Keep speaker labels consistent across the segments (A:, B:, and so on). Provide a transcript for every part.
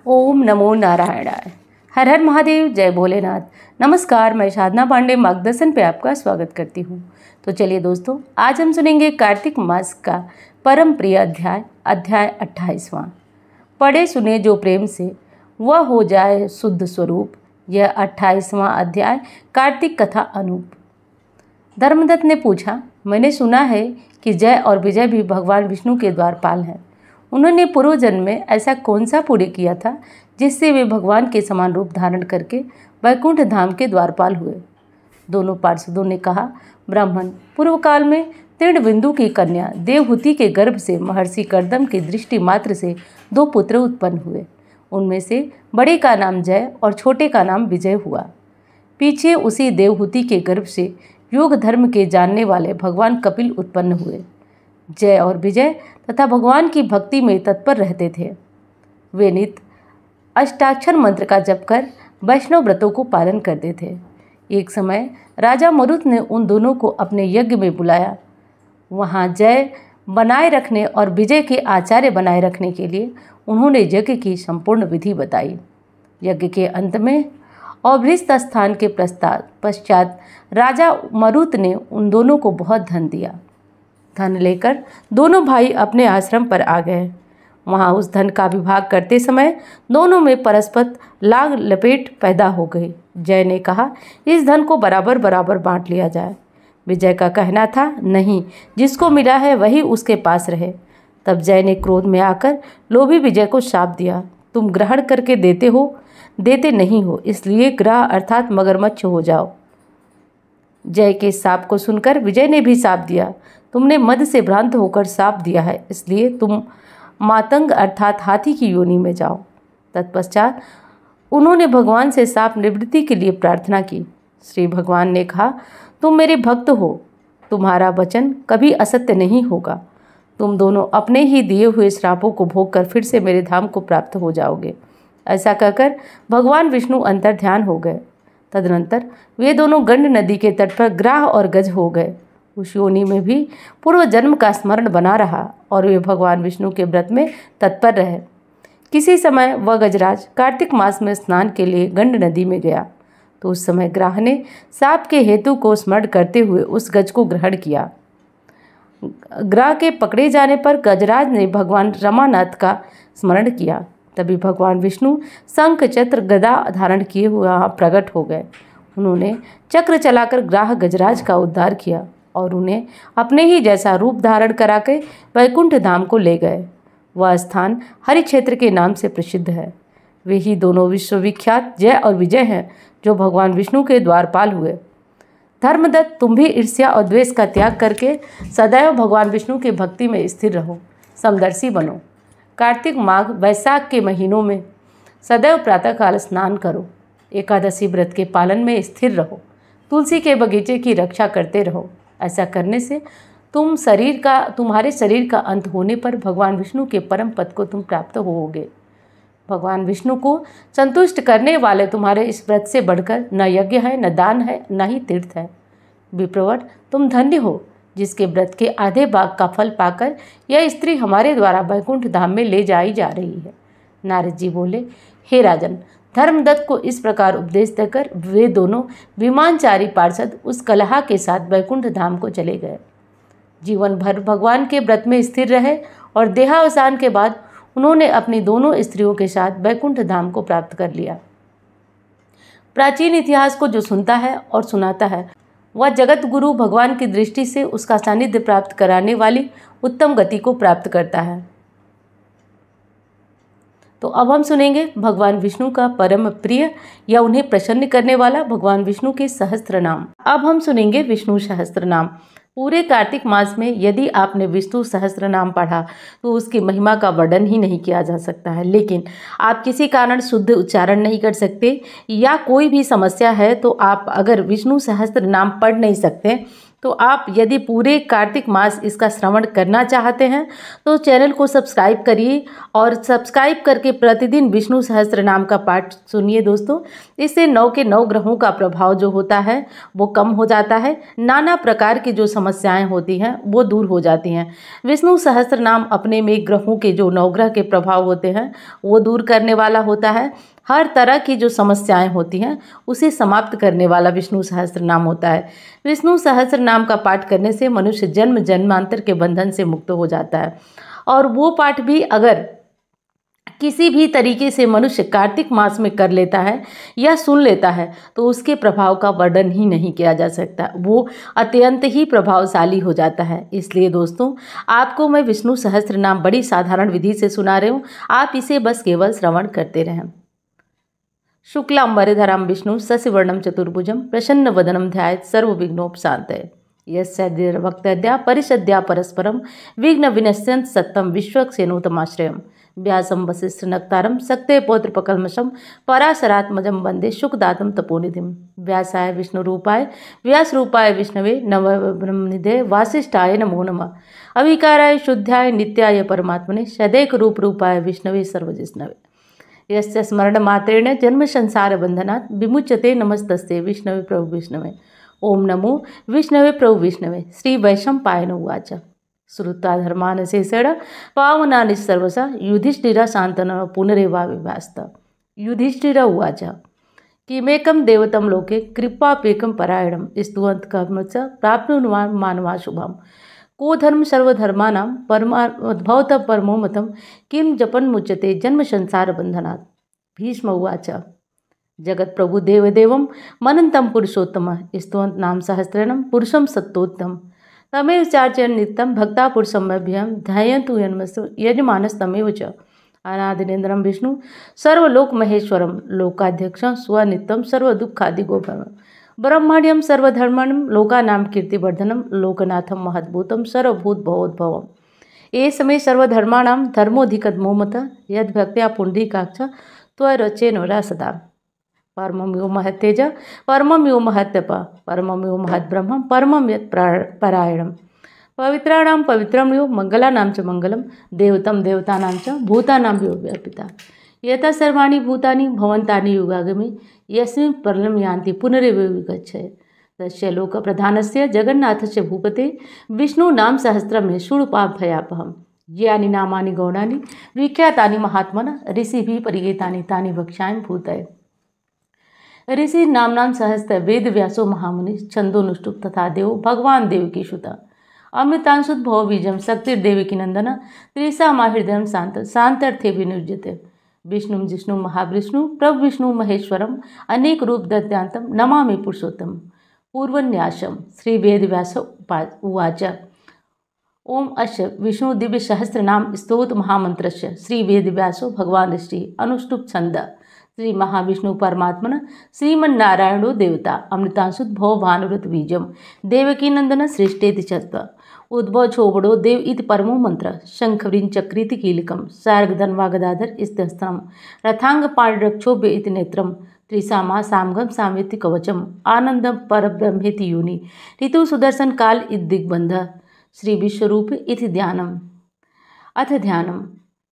A: ओम नमो नारायणाय। हर हर महादेव, जय भोलेनाथ। नमस्कार, मैं साधना पांडे मार्गदर्शन पे आपका स्वागत करती हूँ। तो चलिए दोस्तों, आज हम सुनेंगे कार्तिक मास का परम प्रिय अध्याय 28वां। पढ़े सुने जो प्रेम से वह हो जाए शुद्ध स्वरूप। यह 28वां अध्याय कार्तिक कथा अनूप। धर्मदत्त ने पूछा, मैंने सुना है कि जय और विजय भी भगवान विष्णु के द्वारपाल हैं। उन्होंने पूर्व जन्म में ऐसा कौन सा पुण्य किया था जिससे वे भगवान के समान रूप धारण करके वैकुंठ धाम के द्वारपाल हुए। दोनों पार्षदों ने कहा, ब्राह्मण, पूर्व काल में तृणबिंदु की कन्या देवहूति के गर्भ से महर्षि कर्दम की दृष्टि मात्र से 2 पुत्र उत्पन्न हुए। उनमें से बड़े का नाम जय और छोटे का नाम विजय हुआ। पीछे उसी देवहूति के गर्भ से योग धर्म के जानने वाले भगवान कपिल उत्पन्न हुए। जय और विजय तथा भगवान की भक्ति में तत्पर रहते थे। वे नित्य अष्टाक्षर मंत्र का जप कर वैष्णव व्रतों को पालन करते थे। एक समय राजा मरुत ने उन दोनों को अपने यज्ञ में बुलाया। वहाँ जय बनाए रखने और विजय के आचार्य बनाए रखने के लिए उन्होंने यज्ञ की संपूर्ण विधि बताई। यज्ञ के अंत में अभ्रिस्त स्थान के पश्चात राजा मरुत ने उन दोनों को बहुत धन दिया। धन लेकर दोनों भाई अपने आश्रम पर आ गए। वहाँ उस धन का विभाग करते समय दोनों में परस्पर लाग लपेट पैदा हो गई। जय ने कहा, इस धन को बराबर बराबर बांट लिया जाए। विजय का कहना था, नहीं, जिसको मिला है वही उसके पास रहे। तब जय ने क्रोध में आकर लोभी विजय को शाप दिया, तुम ग्रहण करके देते नहीं हो, इसलिए ग्रह अर्थात मगरमच्छ हो जाओ। जय के शाप को सुनकर विजय ने भी शाप दिया, तुमने मद से भ्रांत होकर शाप दिया है, इसलिए तुम मातंग अर्थात हाथी की योनि में जाओ। तत्पश्चात उन्होंने भगवान से शाप निवृत्ति के लिए प्रार्थना की। श्री भगवान ने कहा, तुम मेरे भक्त हो, तुम्हारा वचन कभी असत्य नहीं होगा। तुम दोनों अपने ही दिए हुए श्रापों को भोग कर फिर से मेरे धाम को प्राप्त हो जाओगे। ऐसा कहकर भगवान विष्णु अंतर्ध्यान हो गए। तदनंतर वे दोनों गंड नदी के तट पर ग्राह और गज हो गए। उस योनि में भी पूर्व जन्म का स्मरण बना रहा और वे भगवान विष्णु के व्रत में तत्पर रहे। किसी समय वह गजराज कार्तिक मास में स्नान के लिए गंड नदी में गया तो उस समय ग्राह ने साप के हेतु को स्मरण करते हुए उस गज को ग्रहण किया। ग्राह के पकड़े जाने पर गजराज ने भगवान रमानाथ का स्मरण किया। तभी भगवान विष्णु शंख चक्र गदा धारण किए हुए वहाँ प्रकट हो गए। उन्होंने चक्र चलाकर ग्राह गजराज का उद्धार किया और उन्हें अपने ही जैसा रूप धारण करा के वैकुंठ धाम को ले गए। वह स्थान हरि क्षेत्र के नाम से प्रसिद्ध है। वे ही दोनों विश्वविख्यात जय और विजय हैं जो भगवान विष्णु के द्वारपाल हुए। धर्मदत्त, तुम भी ईर्ष्या और द्वेष का त्याग करके सदैव भगवान विष्णु के भक्ति में स्थिर रहो, समदर्शी बनो। कार्तिक माघ वैशाख के महीनों में सदैव प्रातःकाल स्नान करो। एकादशी व्रत के पालन में स्थिर रहो। तुलसी के बगीचे की रक्षा करते रहो। ऐसा करने से तुम्हारे शरीर का अंत होने पर भगवान विष्णु के परम पद को तुम प्राप्त होोगे। भगवान विष्णु को संतुष्ट करने वाले तुम्हारे इस व्रत से बढ़कर न यज्ञ है, न दान है, न ही तीर्थ है। विप्रवर, तुम धन्य हो जिसके व्रत के आधे भाग का फल पाकर यह स्त्री हमारे द्वारा वैकुंठ धाम में ले जाई जा रही है। नारद जी बोले, हे राजन, धर्मदत्त को इस प्रकार उपदेश देकर वे दोनों विमानचारी पार्षद उस कलहा के साथ वैकुंठ धाम को चले गए। जीवन भर भगवान के व्रत में स्थिर रहे और देहावसान के बाद उन्होंने अपनी दोनों स्त्रियों के साथ वैकुंठ धाम को प्राप्त कर लिया। प्राचीन इतिहास को जो सुनता है और सुनाता है वह जगत गुरु भगवान की दृष्टि से उसका सानिध्य प्राप्त कराने वाली उत्तम गति को प्राप्त करता है। तो अब हम सुनेंगे भगवान विष्णु का परम प्रिय या उन्हें प्रसन्न करने वाला भगवान विष्णु के सहस्त्र नाम। अब हम सुनेंगे विष्णु सहस्त्र नाम। पूरे कार्तिक मास में यदि आपने विष्णु सहस्त्र नाम पढ़ा तो उसकी महिमा का वर्णन ही नहीं किया जा सकता है। लेकिन आप किसी कारण शुद्ध उच्चारण नहीं कर सकते या कोई भी समस्या है तो आप अगर विष्णु सहस्त्र नाम पढ़ नहीं सकते तो आप यदि पूरे कार्तिक मास इसका श्रवण करना चाहते हैं तो चैनल को सब्सक्राइब करिए और सब्सक्राइब करके प्रतिदिन विष्णु सहस्त्र नाम का पाठ सुनिए दोस्तों। इससे 9 के 9 ग्रहों का प्रभाव जो होता है वो कम हो जाता है, नाना प्रकार की जो समस्याएं होती हैं वो दूर हो जाती हैं। विष्णु सहस्त्र नाम अपने में ग्रहों के जो 9 ग्रह के प्रभाव होते हैं वो दूर करने वाला होता है। हर तरह की जो समस्याएं होती हैं उसे समाप्त करने वाला विष्णु सहस्त्र नाम होता है। विष्णु सहस्त्र नाम का पाठ करने से मनुष्य जन्म जन्मांतर के बंधन से मुक्त हो जाता है। और वो पाठ भी अगर किसी भी तरीके से मनुष्य कार्तिक मास में कर लेता है या सुन लेता है तो उसके प्रभाव का वर्णन ही नहीं किया जा सकता, वो अत्यंत ही प्रभावशाली हो जाता है। इसलिए दोस्तों आपको मैं विष्णु सहस्त्र नाम बड़ी साधारण विधि से सुना रही हूँ, आप इसे बस केवल श्रवण करते रहें। शुक्लांबरधरं विष्णु शशिवर्णं चतुर्भुजं प्रसन्नवदनं ध्यायेत् सर्वविघ्नोपशान्तये। यस्य भक्तद्या परिषद्या परस्परं विघ्न विनश्यन् सत्तं विश्वक्सेनोतमाश्रयम्। व्यासं वसिष्ठनक्तारं शक्ते पौत्रपकल्मषं पराशरात्मजं वन्दे शुकदातं तपोनिधिं। व्यासाय विष्णुरूपाय व्यासरूपाय विष्णवे नमः ब्रह्मनिधे वासिष्ठाय नमो नमः। अविकाराय शुद्धाय नित्याय परमात्मने सदैकरूपरूपाय विष्णवे सर्वजिष्णवे। यस्य स्मरणमात्रेण जन्म संसार बंधनात् विमुच्यते नमस्तस्ते विष्णवे प्रभु विष्णवे। ओम नमो विष्णवे प्रभु विष्णवे। श्री वैशंपायन उवाच श्रुत्वा धर्मानशेषेण पावनानि सर्वशः युधिष्ठिरः शान्तनः पुनरेवाविभास्त। युधिष्ठिर उवाच किमेकं देवतं लोके कृपापेकं परायणं स्तुवन्तकर्म च प्राप्नुवान् मानवा शुभम्। को धर्म सर्वधर्माणां भवतः परमो मतं किं जपन्मुच्यते जन्म संसार बंधनात्। भीष्म उवाच जगत्प्रभु देवदेवं मनन्तं पुरुषोत्तमः स्तुवन्त नाम सहस्रेण पुरुषं सत्तोत्तम। तमेव चार्चयन् नित्यं भक्ता पुरुषमभ्यं ध्यायन्तु यजमानस्तमेव च। अनादिनेन्द्रं विष्णु सर्वलोकमहेश्वरं लोकाध्यक्षं स्वनित्यं सर्वदुःखादिगोपरं। ब्रह्मण्यं सर्वधर्मणं लोकानां कीर्तिवर्धनं लोकनाथं महद्भूतं सर्वभूतभवोद्भवम्। एष मे सर्वधर्माणां धर्मोऽधिकतमो मतः यद्भक्त्या पुण्डरीकाक्ष त्वरचेनो सदा। परमं यो महत्तेज परमं यो महत्तप परमं यो महद्ब्रह्म परमं यत् परायणम्। पवित्राणां पवित्रं यो मंगलानां च मंगलं देवतं देवतानां च भूतानां यो व्यापिता। यतः सर्वाणि भूतानि भवन्तानि युगागमे यस्मिन् प्रलयं यान्ति पुनरेव विगच्छेत्। तस्य लोकप्रधानस्य जगन्नाथस्य भूपते विष्णु नाम सहस्रमे शूळपाभयापहम्। यानि नामानि गौणानि विख्यातानि महात्मनः ऋषिभिः परिगीतानि तानि वक्ष्यामि भूतये। ऋषि नाम्नां सहस्र वेद व्यासो महामुनि छन्दोनुष्टुप तथा देवो भगवान देवकी सुता। अमृतांशुत भव बीजम शक्तिर्देवकी नंदन त्रिसा माहृदयं शांत शांत्यर्थे विनियुज्यते। विष्णु जिष्णु महाविष्णु प्रभु विष्णु महेश्वरम अनेक रूप दत्यांतम नमामि पुरुषोत्तम। पूर्वन्यासम श्री वेदव्यास उवाच ओम अस्य विष्णु दिव्य सहस्र नाम स्तोत्र महामंत्रस्य श्री वेदव्यासो भगवान श्री अनुष्टुप छंद श्री महाविष्णु परमात्मन श्रीमन्नारायणो देवता अमृतांशुत भव भानुव्रत बीजम देवकी नंदन श्रेष्ठेति चत्व उद्भव छोबड़ो देव इति परमो मंत्र शंखवृन चक्रीति कीलकम सार्ग धन्वा गदाधर इस्तस्त्रम रथांग पाणिरक्षोभ्य इति नेत्रम त्रिसामा सामगम सामेति कवचम आनंदम परब्रह्मेति योनि ऋतु सुदर्शन काल इति दिग्बंध श्री विश्वरूप इति ध्यानम। अथ ध्यानम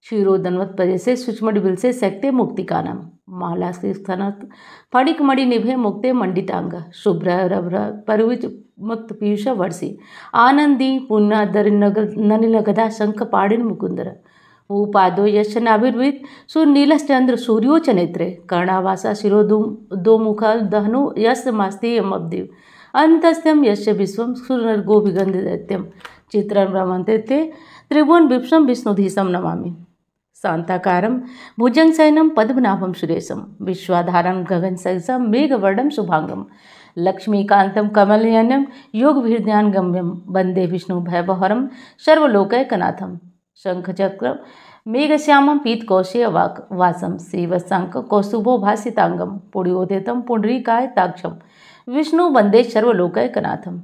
A: क्षीरोदन्वत पदे से सूक्ष्मडिबिल से सक्ते मुक्तिकानम माला से स्तनत फणिक मणि निभे मुक्ते मंडितांग शुभ्र रभ्र परविच मुक्त पीयूष वर्षि आनंदी पुण्यधर ननिल गदा शंख पाणिन मुकुंदर उपादो यश नाभिर्विद सुनीलश्चंद्र सूर्योच नेत्रे कर्णावासा शिरो दो मुख दहनु यश मास्तेयम अब्देव अंतस्त्यम यश विश्वम सुरनर्गो विगंध दैत्यम चित्रं रमन्ते त्रिभुवन विप्सम विष्णुधीशम नमामि। शांताकारं भुजंगशयनं पद्मनाभं सुरेशं विश्वाधारं गगनसदृशं मेघवर्णं शुभांगं लक्ष्मीकान्तं कमलनयनं योगविहृद्यानगम्यं वन्दे विष्णुभयबहरं सर्वलोकैकनाथं। शंखचक्र मेघश्यामं पीतकौशेयवासं श्रीवत्सांक कौस्तुभो भासितांगं पुण्योदितं पुण्डरीकाय ताक्षं विष्णु वन्दे सर्वलोकैकनाथं।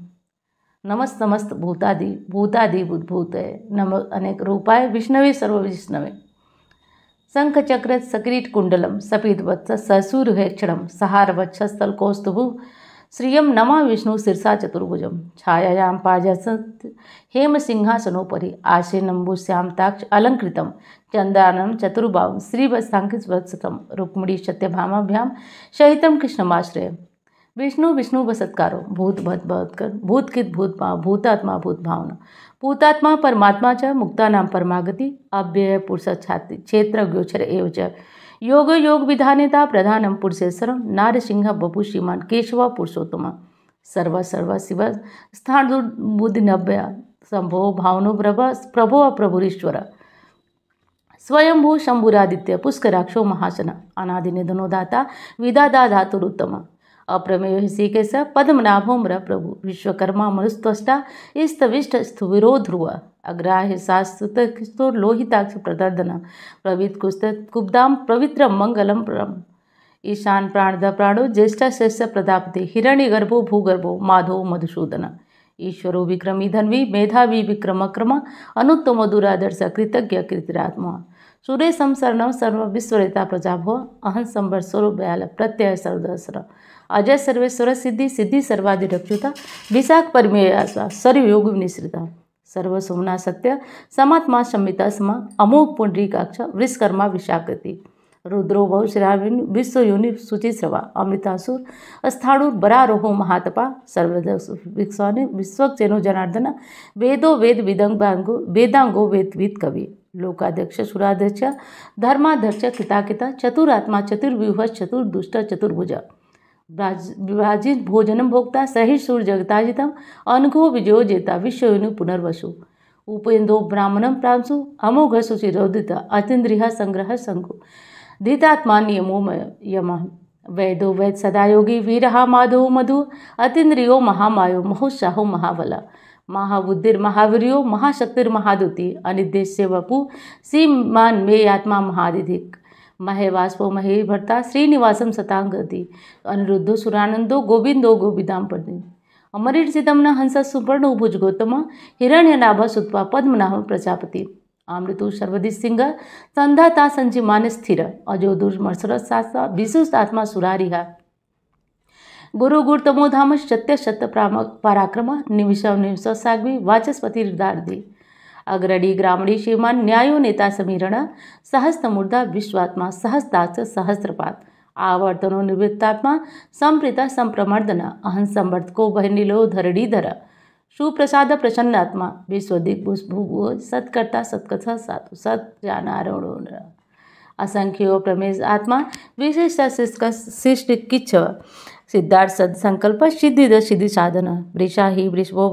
A: नमस्तमस्त भूतादि बुद्भूतये नम अनेक रूपाय विष्णवे सर्वविष्णवे। शंखचक्र सकिरीट कुंडलम सपीतवत्स ससूर्यक्षणम सहारवक्षस्थल कौस्तुभु श्रियं नमा विष्णु शीर्षा चतुर्भुजं छायायां पार्जसत् हेम सिंहासनोपरि आसीनम्बुश्यामताक्ष अलङ्कृतं चन्द्रानं चतुर्बाहुं श्रीवत्साङ्कितवत्सतं रुक्मिणी सत्यभामाभ्यां सहितं कृष्णमाश्रय। विष्णु विष्णु वसत्कारो भूत भत भवत्कर भूतकित भूतभाव भूतात्मा भूतभावना भूतात्मा परमात्मा च मुक्तानां परमागति अव्यय पुरुष छाति क्षेत्र गोचर एव च योग योग विधानेता प्रधानम पुरुषेश्वरम नारसिंह बपु श्रीमान केशव पुरुषोत्तम सर्व सर्व शिव स्थान बुद्धि नव्य शंभो भावनो प्रभो प्रभुरीश्वर स्वयंभू शंभुरादित्य पुष्कराक्षो महासन अनादि निधनो दाता विदादा धातुरुत्तम अप्रमेय ऋषिकेश पद्मनाभो मर प्रभु विश्वकर्मा मनुस्त्वष्टा स्तविष्ट स्थुविरो ध्रुव अग्राह्य शास्त्र लोहिताक्ष प्रदर्दन प्रवीत कुस्तत कुब्दाम पवित्र मंगलम परम ईशान प्राणद प्राणो ज्येष्ठ श्रेष्ठ प्रदापति हिरण्यगर्भो भूगर्भो माधो मधुसूदन ईश्वरो विक्रमी धन्वी मेधावी विक्रम क्रम अनुत्तम दुरादर्श कृतज्ञ कीर्तिरात्मा सुरेशम शरणम सर्व विश्वरेता प्रजाभो अहं संबर स्वरूप दयाल प्रत्यय सर्वदर्शन अजय सर्वेश्वर सिद्धि सिद्धि सर्वादि रक्षुता विशाख परिमेयास्वा सर्वयोग निश्रिता सर्व सोमना सत्य समात्मा संहिता स्म अमोघ पुंडरीकाक्ष वृषकर्मा विशाकृति रुद्रो बहुश्राविन विश्वयोनि शुचिश्रवा अमृतासुर स्थाणुर बरारोहो महातपा सर्वदक्षिणे विश्वक्सेनो जनार्दन वेदो वेद विदंगांगो वेदांगो वेदविद कवि लोकाध्यक्ष सुराध्यक्ष धर्माध्यक्ष किताकिता चतुरात्मा चतुर्व्यूह चतुर्दुष्ट चतुर्भुज विभाजित भोजनम भोक्ता सहिष्णुर जगताजितम अनघो विजयो जेता विश्वयोनि पुनर्वसु उपेन्द्रो ब्राह्मणम प्रांशु अमोघ सुचिरोदित अतीन्द्रिय संग्रह संगो धीतात्मा नियमोमय यम वैदो वैद सदा योगी वीरहा माधो मधु अतीन्द्रियो महामायो महोत्साहो महाबला महाबुद्धिर महावीर्यो महाशक्तिर महादुति अनिदेश्य वपु सीमान मे आत्मा महादिधिक महेवास्पो महे भर्ता श्रीनिवासम सतांगति अनिरुद्धो सुरानंदो गोविंदो गोविदाम पति अमरीर्षितम न हंस सुपर्ण भुज गौतम हिरण्यनाभ सुत्वा पद्मनाभ प्रजापति अमृतु सर्वदिश सिंह संधाता संजीमान स्थिर अजोदुर मर्सर सासा विशुष्ट आत्मा सुरारिहा गुरु गुरुतमो धाम सत्य सत्य पराक्रम निमिष निमिष साग्वी वाचस्पति हृदार्दि अग्रणी ग्रामणी श्रीमान न्यायो नेता समीरण सहस्त्रमूर्धा विश्वात्मा सहस्ताक्ष सहस्त्रपात आवर्तनो निवृत्तात्मा संप्रीता संप्रमर्दन अहं संवर्तको बहनीलो धरणीधर सुप्रसाद प्रसन्नात्मा विश्वदिग्भुभुभु सत्कर्ता सत्कथा सातु सत जानारोण असंख्यो प्रमेश आत्मा विशेष शिष्ट किच्छ सिद्धार्थ सदसंकल्प सिद्धिद सिद्धि साधन वृषा ही वृषभो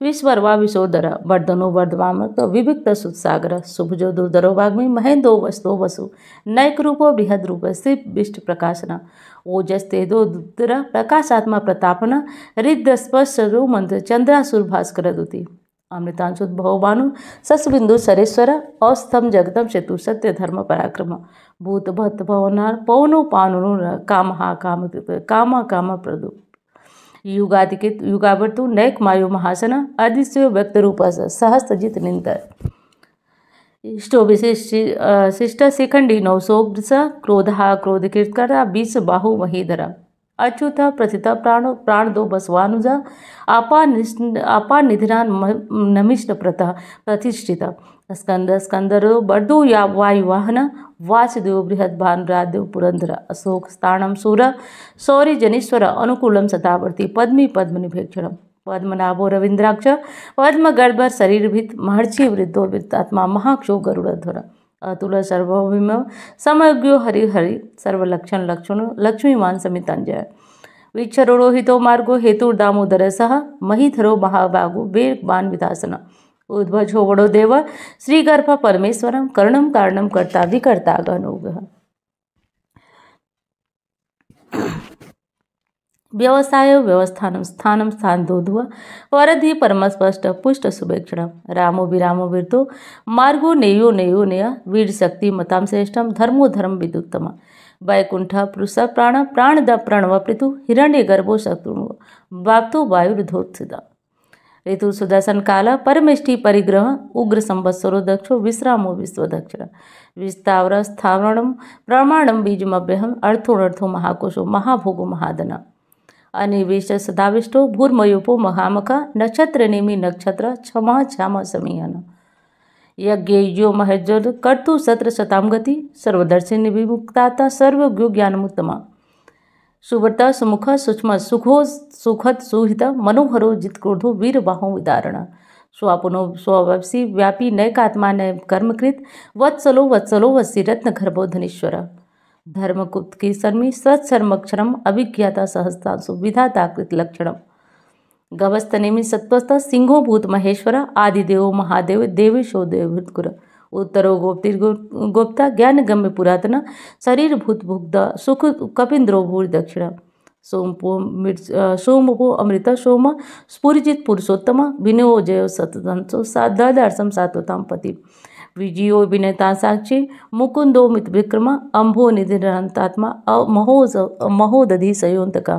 A: विश्वर्वा विशोदर वर्धनो वर्धवामृत विविक्त सुत्सागर शुभजो दुर्धरो वाग्मी महेंद्रो वस्तो वसु नैक रूपो बृहद रूप शिव विष्ट प्रकाशन ओजस तेजो दुद्र प्रकाशात्मा प्रतापन हृदस्पर्श मंत्र चंद्रासुर भास्कर दुति अमृतांशुद भवभानु ससबिंदु सरेश्वर औस्थम जगतम सेतु सत्य धर्म पराक्रम भूत भत भवनार पवनो पावनो काम हा काम काम काम प्रदु युगादिकित युगावर्तु नैक मायो महासन आदिश्य व्यक्त रूप सहस्त्रजित निंतर इष्टो विशिष्ट शिखंडी नवसोब्रस क्रोधा क्रोधकीर्तकरा बीस बाहु महीधरा अच्युत प्रथित प्राणो प्राण दो बसवानुजा आपा निधिरान नमिष्ट प्रतः प्रतिष्ठित स्कंद स्कंदरो बर्दो या वायुवाहन वासुदेव बृहद भानुरादेव पुरंदर अशोक स्थानम सूर सौरी जनीश्वर अनुकूलम सतावर्ती पद्मी पद्मनिभेक्षण पद्मनाभो रवींद्राक्ष पद्मगर्भ शरीरभित महर्षि वृद्धो वृत्तात्मा महाक्षो गरुड़ध्वर अतुल सर्वभौम समज्ञो हरि हरि सर्वलक्षण लक्षण लक्ष्मीमान समितांजय विक्षरोहितो मार्गो हेतुर्दामोदर सह महीधरो महाभागो वेगवान विदासन उद्भजो वडो देव श्रीगर्भ परमेश्वरम कर्णम कारणम कर्ता विकर्ता गणोगः व्यवसाय व्यवस्थानम स्थानम स्थान दोधुव वरधि परमस्पष्ट पुष्ट सुभेक्षण रामो विरामो वीरतो मार्गो नेयो नेयो नेय वीर शक्ति मताम श्रेष्ठम धर्मो धर्म विदुत्तम वैकुंठ पुरुष प्राण प्राणद प्रणव पृथु हिरण्य गर्भो शत्रु वाप्तो वायुर्धोत्सिदा ऋतु सुदर्शन काल परमेष्टि परिग्रह उग्र संवत्सरो दक्षो विश्रामो विश्वदक्षिण विस्तावर स्थावरणम प्रमाणम बीजमभ्यहम अर्थो महाकोशो महाभोगो महादन अनिवेश सदाविष्टो भूर्मयोपो महामख नक्षत्रनेमि नक्षत्र क्षमा क्षमा समीयन यज्ञो महेज्वर कर्तु सत्र शताम गति सर्वदर्शिनी विमुक्ताता सर्वज्ञो ज्ञानमुत्तमा सुव्रता सुमुख सूक्ष्म सुखो सुखद सुहित मनोहरो जितक्रोधो वीरबाहो विदारण स्वापुनो स्ववसी व्यापी नैकात्मा नय कर्मकृत वत्सलो वत्सलो वसी रत्न गर्भो धनीश्वर धर्मकुप्त की शर्मी सत्सर्मक्षरम अभिज्ञाता सहस्तांशु विधाताकृत लक्षणम गवस्तनेमि सत्वस्त सिंहो भूत महेश्वर आदिदेवो महादेव देवेशो देवभूतकुर उत्तरो गोप्ता ज्ञान गम्य पुरातन शरीर भूत भुग्ध सुख कपिंद्रो भूर दक्षिण सोमपो अमृत सोम स्फुरिजित पुरुषोत्तम विनयो जयो सततंसो दर्शम सात्वताम पति विजयो विनयता साक्षी मुकुंदो मित विक्रम अंभो निधिरांतात्मा महोदधि सयोन्तका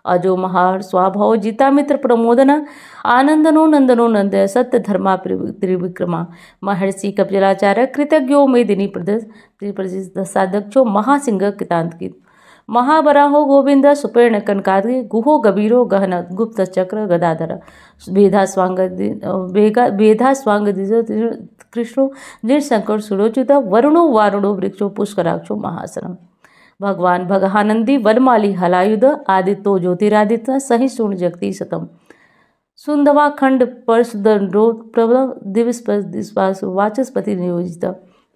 A: अजो महार स्वाभाव जिता मित्र प्रमोदना आनंदनो नंदनो नंदय सत्य धर्मा त्रिविक्रमा महर्षि कपिलाचार्य कृतज्ञो मेदिनी प्रसिद्ध साधक्षो महासिंह कितांतकित महाबराहो गोविंद सुपेर्ण कनकादि गुहो गभीरो गहन गुप्त चक्र गदाधर वेधा स्वांग कृष्णो निर्शंकर सुरोचित वरुणो वारुणो वृक्षो पुष्कराक्षो महासनम भगवान भगहानंदी वनमाली हलायुध आदित्यो ज्योतिरादित्य सहिष्णु जगती शतम सुंदवा खंड परशुदंडो प्रबल दिवस वाचस्पति नियोजित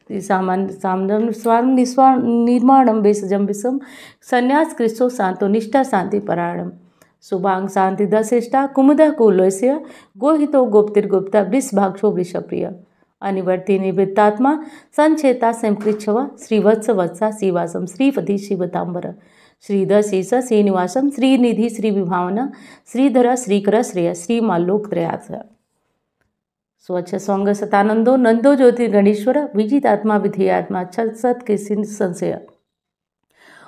A: सामान्य निर्माणम भेषजम विषम संन्यास कृष्णो शांतो निष्ठा शांति परायणम शुभांग शांति दशेष्टा कुमुद कुलस्य गोहितो गोप्तिर्गुप्ता वृषभाक्षो वृषप्रिय अनिवर्ति निवृत्तात्मा संचेता संकृच्छव श्रीवत्स वत्सा श्रीवासम श्रीपति शिवतांबर श्रीधर शेष श्रीनिवासम श्रीनिधि श्रीविभावना श्रीधर श्रीकर श्रेय श्रीमालोकत्रयास स्वच्छ सौंग सतानंदो नंदो ज्योतिर्गणेश्वर विजितात्मा विधेयात्मा सत के संशय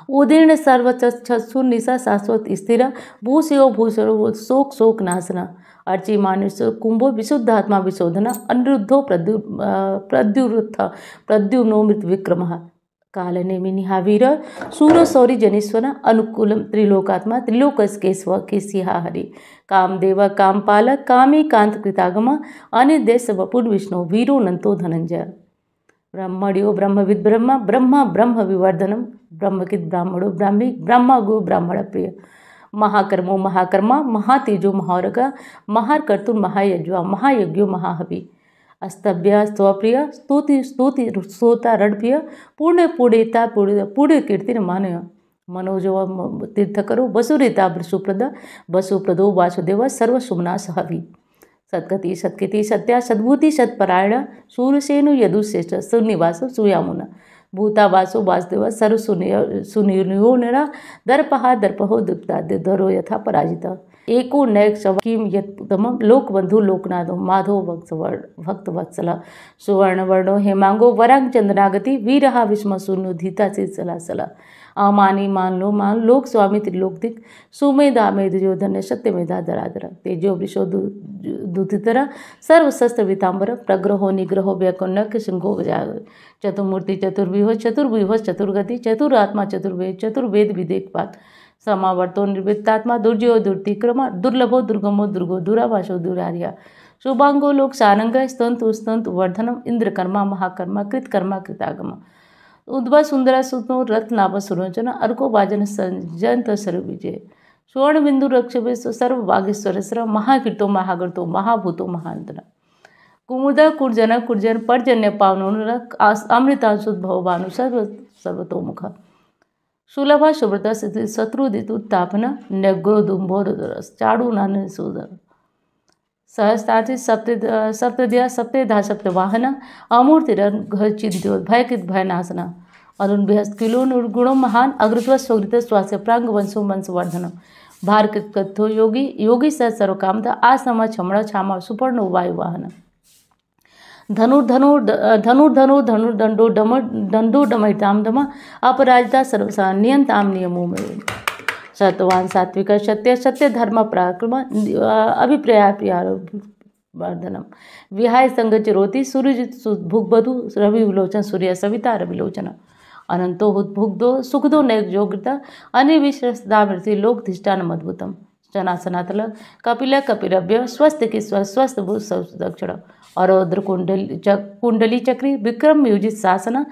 A: उदीर्ण सर्वचक्षु निशा शाश्वत स्थिर भूषयो भूषणो शोक शोक नाशना अर्चि मानुष कुंभो विशुद्धात्मा विशोधना अनिरुद्धो प्रद्युरुत्थ प्रद्युम्नो मृत विक्रम कालनेमि निहावीर सूरो सौरी जनीश्वर अनुकूलम त्रिलोकात्मा त्रिलोकस्केश्व केशिहा हरि कामदेव कामपालक कामी कांत कृतागम अनिर्देश वपुर विष्णु वीरो नंतो धनंजय ब्रह्मण्यो ब्रह्मविद ब्रह्म ब्रह्म ब्रह्म विवर्धनम ब्रह्मकित ब्राह्मणो ब्राह्मी ब्रह्म गो ब्राह्मण प्रिय महाकर्मो महाकर्मा महातेजो महारगा महाकर्तुर महायज्वा महायज्ञो महाहवि अस्तभ्य स्वप्रिय स्तुति स्तुति सोता रणप्रिय पुण्य पुण्यता पुण्य कीर्तिर मानय मनोजो तीर्थकरो वसुरेता वसुप्रद वसुप्रदो वासुदेव सर्वशुभनाश हवि सत्कति सत्कृति सत्या सद्भूति सत्परायण सूरसेनु यदुश्रेष्ठ सुनिवास सुयामुन भूतावासो वासुदेव सर्व सुनियो निरा दर्पहा दर्पहो दुप्ता धरो यथा पराजिता एको नैक किम यत्तम लोकबंधु लोकनाथो माधो भक्त वत्सला सुवर्ण वर्णो हेमांगो वरांग चंद्रागति वीरहा विस्म शून्यो धीता से सलासला अमानी मान लोक स्वामी त्रिलोकदिक सुमेधा मेधजो धन्य सत्यमेधा धराधर तेजो वृषो दुतितरा सर्वशस्त्र वितांबर प्रग्रहो निग्रहो व्यकुन्नक सिंहो विजाग चतुर्मूर्ति चतुर्व्यूह चतुर्गति चतुरात्मा चतुर्वेद चतुर्वेद विदेकपात समावर्तो निर्वृत्तात्मा दुर्जयो दुर्तिक्रम दुर्लभो दुर्गमो दुर्गो दुराभाषो दुरार्या शुभांगो लोक सारंग स्तंतु स्तंतु वर्धनम इंद्रकर्मा महाकर्मा कृतकर्मा कृतागम उद्भव सुंदरा सुतो रत्नाभ सुरोचन अर्को वाजन संजंत सर्व विजय स्वर्ण बिंदु रक्षवेश सर्व वागेश्वर महाकीर्तो महागर्तो महाभूतो महांतना कुमुदा कुर्जन कुर्जन पर्जन्य पावनो अमृतांशुद्भव भानु सर्वतोमुख सुलभा शुभ्रता शत्रुदित उत्तापन नग्रोदुंभोरस चाड़ू नान सुदर सहस्ताति सप्तद्या सप्तेधा सप्तवाहन अमूर्तिरचिद्योत भयकृत भयनाशना अरुण बृहस् किलो निर्गुणो महान अग्रत्व स्वगृत स्वास्य प्रांग वंशो वंशवर्धन भारकृत कथो योगी योगी स सर्वकामता आसम क्षमण क्षामा सुपर्ण वायुवाहन धनुर्दंडो डमहिताम दम अपराजिता सर्वसा नियंताम नियमो में सत्यवान सात्विक सत्य सत्य धर्म पराक्रम अभिप्राय वर्धनम विहाय संग चिरोति सूर्य भुगबधु रवि विलोचन सूर्य सविता रविलोचन अनंतो भुग्धो सुखदो नैर्योग्यता अनिविश्रस्तामृति लोकधिष्ठानमद्भुतम शनासनातल कपिल कपिरभ्य स्वस्थ की स्वस्थ भूत दक्षिण अरौद्र कुंडली चक्री विक्रम युजित शासन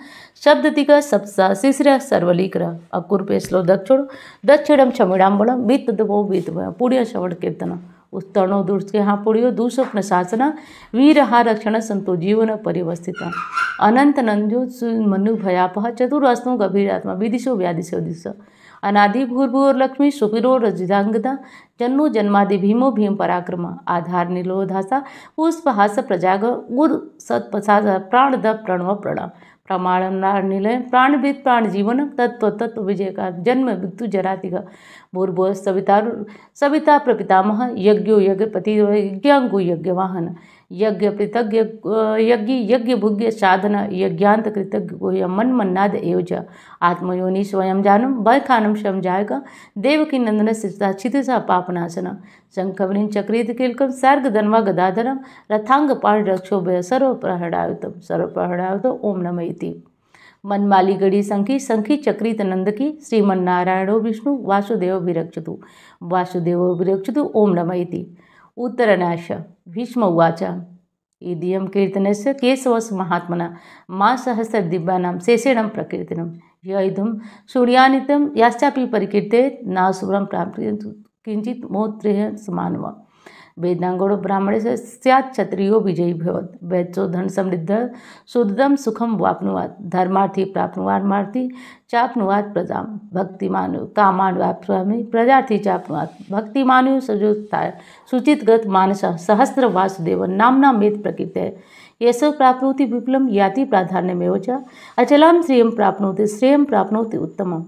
A: शब्दतिका सप्सा शिशिर सर्वलीकर अकुर्पे श्लो दक्षिणम क्षमिड़ाम्बलम बीतदवो बीतव पुण्य श्रवण कीर्तन उत्तर्णो दुर्गे हाँ पुण्यो दुस्वप्न शासन वीरहा रक्षण संतो जीवन परिवस्थित अनंत नंजो मनु भयापह चतुरास्तु गभीरात्मा विदिशो व्यादिशो दिश अनादि भूर्भुवोर्लक्ष्मी सुपिरोरजिदांगदा जन्नो जन्मादि भीमो भीम पराक्रम आधार निलोधासा पुष्पहास प्रजाग गुर सत्पसाद प्राणद प्रणव प्रणव प्रमाण निलय प्राणविद प्राण जीवन तत्व तत्व विजय का जन्म मृत्यु जरातिग भूर्भुव सविता प्रपितामह यज्ञो यज्ञपति यज्ञांगु यज्ञवाहन यज्ञ पृतज्ञ यज्ञ यज्ञ भुग्य साधन यज्ञांत कृतज्ञ मन मन्नाद एवज आत्मयोनि स्वयं जानम बलखानम शम जायका देवकी नंदन सिता क्षितिसा पापनाशन शंखवरिं चक्रित कीलकम सर्ग धन्वा गदाधरम रथांग पाण रक्षोभय सर्वप्रहणायुत ओम नमः इति मनमाली गड़ी संखी संखी चक्रित नंदकी श्रीमन्नारायणो विष्णु वासुदेव विरक्षतु ओम नमः इति उत्तरनाश भीष्म उवाच इदियं कीर्तनस्य केशवस्य महात्मना मा सहस्र दिव्यानां शेषेणं प्रकीर्तनं य इदं सूर्यानितं याश्चापि परिकीर्तेत् नासुरं प्राप्नुयात् किंचित् मोत्रेह समानव वेदांगोड़ो ब्राह्मणे से स्यात् क्षत्रियो विजयी भवत् वैद्यो धन समृद्ध शुद्धम सुखम वाप्नुवात् धर्मार्थी प्राप्नुवार्थी चाप्नुवात् प्रजा भक्तिमानु कामान वाप्स्वामी प्रजार्थी चाप्नुवात् भक्तिमानु सजुताय शुचितगत मानस सहस्र वासुदेव नामना मेत प्रकीर्ते येषु प्राप्नोति विपुलं याति प्राधान्यमेव च अचलं श्रेयं प्राप्नोति उत्तमम्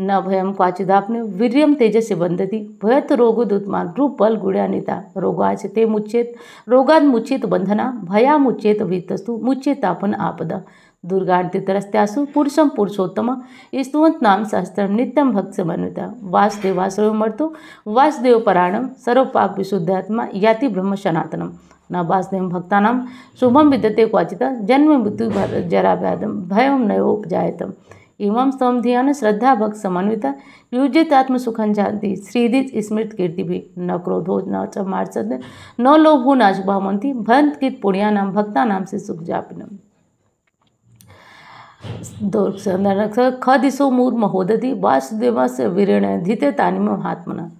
A: न भयं क्वाचिदाप्ने वीर्यं तेजस्य वन्दति भयत रोगोदुत्मान रूप बल गुण्यानिता रोगाच ते मुच्येत रोगाद मुच्येत बंधना भया मुच्येत वीतस्तु मुच्येतापन आपदा दुर्गान्तितरस्त्यासु पुरुषं पुरुषोत्तम स्तुवंत नाम सहस्त्रम नित्यं भक्त समन्विता वासुदेवासुरमर्तो वासुदेव पराणम सर्वपाप विशुद्धात्मा याति ब्रह्म सनातनम न वासुदेव भक्तानां शुभम विद्यते क्वाचिता जन्म मृत्यु जरा व्याधम भयं नयोपजायतम इमं स्तम ध्यान श्रद्धा भक्त समन्विता युजित आत्मसुखं जानती श्रीदित स्मृत कीर्ति भी न क्रोधो न च मार्सद न लोभो न शुभामंती भंत कित पुण्यानां भक्तानां से सुख जापनम खदिशो मूर महोदधि वासुदेवस्य वीरेण धिते तानिम महात्मना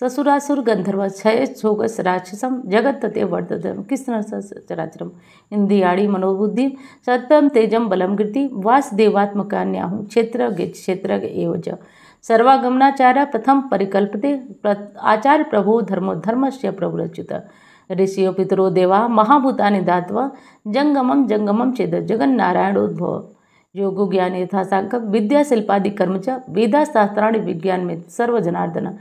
A: ससुरासुर गंधर्व क्षय छोगस राक्षसम जगत तते वर्तते कृष्ण चराचरम इंद्रियाणी मनोबुद्धि सत्यम तेजम बलम गिरति वासुदेवात्मकान्याहु क्षेत्र एवज सर्वागमनाचार्य प्रथम परिकल्पते आचार्य प्रभो धर्मस्य प्रभुरच्युत ऋषियो पितरो देवा महाभूतानि दात्वा जंगमम जंगमम चेद जगन्नारायणोद्भव योगो ज्ञान यथासांक विद्या शिल्पादि कर्म च वेदाशास्त्राणि विज्ञान में सर्वजनार्दन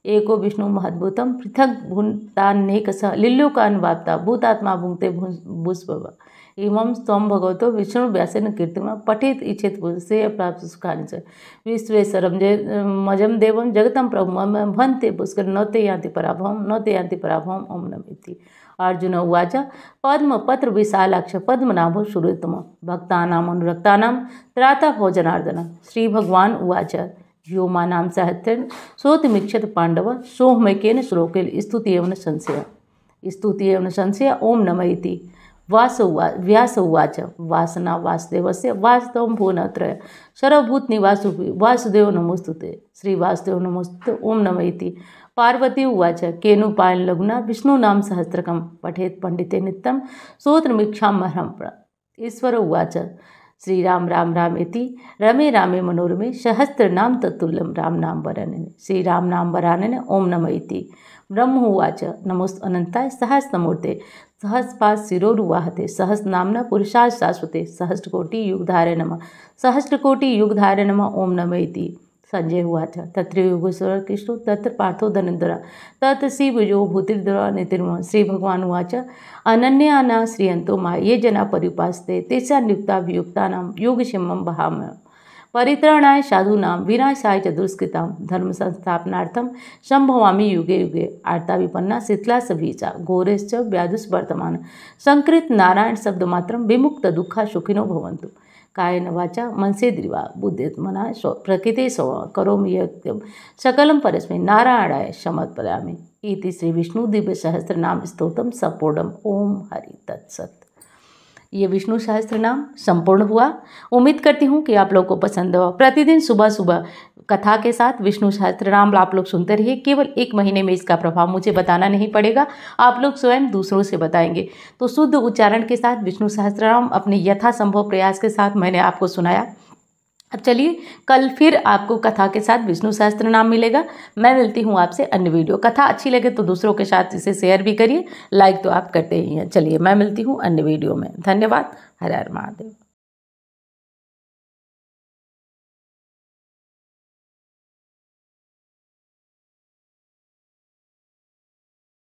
A: एको विष्णु महद्भुतम पृथक भूतान्नेकस लिल्लोकान्वाप्ता भूतात्मा भुंक्ते भूस्भव इमं स्तम भगवतो विष्णु व्यासेन कीर्तिमा पठेत इच्छेत से प्राप्त सुखानि च विश्वेश्वरं मजम देवं जगतं प्रभुं भन्ते पुष्कर न ते यान्ति पराभवं ओम नमः इति अर्जुन उवाच पद्मपत्र विशालाक्ष पद्मनाभो सुरेतम भक्तानां अनुरक्तानां त्राता भोजनार्दन श्री भगवान उवाच व्योमानां साहित्यं सोतिमीक्षत पांडव सोहमैकेन श्लोकेन स्तुति एवं संशय ओम नमः इति व्यास उवाच वासना वासुदेवस्य वास्तवं भुवनत्रय सर्वभूत निवासु वासुदेव नमोस्तुते श्री वासुदेव नमोस्तुते ओम नमः इति पार्वती उवाच केनुपायन लघुना विष्णुनाम सहस्रकं पठेत पंडिते नित्यं सोत्रमीक्षामहं ईश्वर उवाच श्रीराम राम रामेति रमे रामे मनोरमे सहस्रनाम तत्तुल्यं राम नाम वरानने श्रीराम नाम वरानने ओम नमः इति ब्रह्म उवाच नमोस्त अनंताय सहस्रमूर्ते सहस्रपाद शिरोरुवाहते सहस्रनाम्ना पुरुषाय शाश्वते सहस्रकोटि युगधारे नमः ओम नमः इति संजय उवाच तत्र योगेश्वर कृष्ण तत्र पार्थो धनेन्द्र तत्र श्रीभुजो भूतिर्धरा नितिर्म श्री भगवान उवाच अनन्याना श्रियंतो मा ये जना परिपास्ते तेषां युक्ताभियुक्तानां योगक्षेमं वहामि परित्राणाय साधूनां विनाशाय च दुष्कृतां धर्म संस्थापनार्थं संभवामि युगे युगे आर्ता विपन्ना शीतला सबीचा घोरेश्च व्याधुष वर्तमान संकृत नारायण शब्द मात्रं विमुक्त दुःखा सुखिनो भवन्तु कायेन वाचा मनसेन्द्रिया बुद्धिर्मना प्रकृते करोमि यत्किंचित् सकलं परस्मै नारायणाय समर्पयामि। इति श्री विष्णु दिव्य सहस्त्र नाम स्तोत्रम संपूर्णम। ओम हरि तत्सत। ये विष्णु सहस्त्र नाम संपूर्ण हुआ। उम्मीद करती हूँ कि आप लोगों को पसंद हो। प्रतिदिन सुबह सुबह कथा के साथ विष्णु सहस्त्र नाम आप लोग सुनते रहिए। केवल 1 महीने में इसका प्रभाव मुझे बताना नहीं पड़ेगा, आप लोग स्वयं दूसरों से बताएंगे। तो शुद्ध उच्चारण के साथ विष्णु सहस्त्र नाम अपने यथासंभव प्रयास के साथ मैंने आपको सुनाया। अब चलिए कल फिर आपको कथा के साथ विष्णु सहस्त्र नाम मिलेगा। मैं मिलती हूँ आपसे अन्य वीडियो। कथा अच्छी लगे तो दूसरों के साथ इसे शेयर भी करिए, लाइक तो आप करते ही हैं। चलिए मैं मिलती हूँ अन्य वीडियो में। धन्यवाद। हर हर महादेव।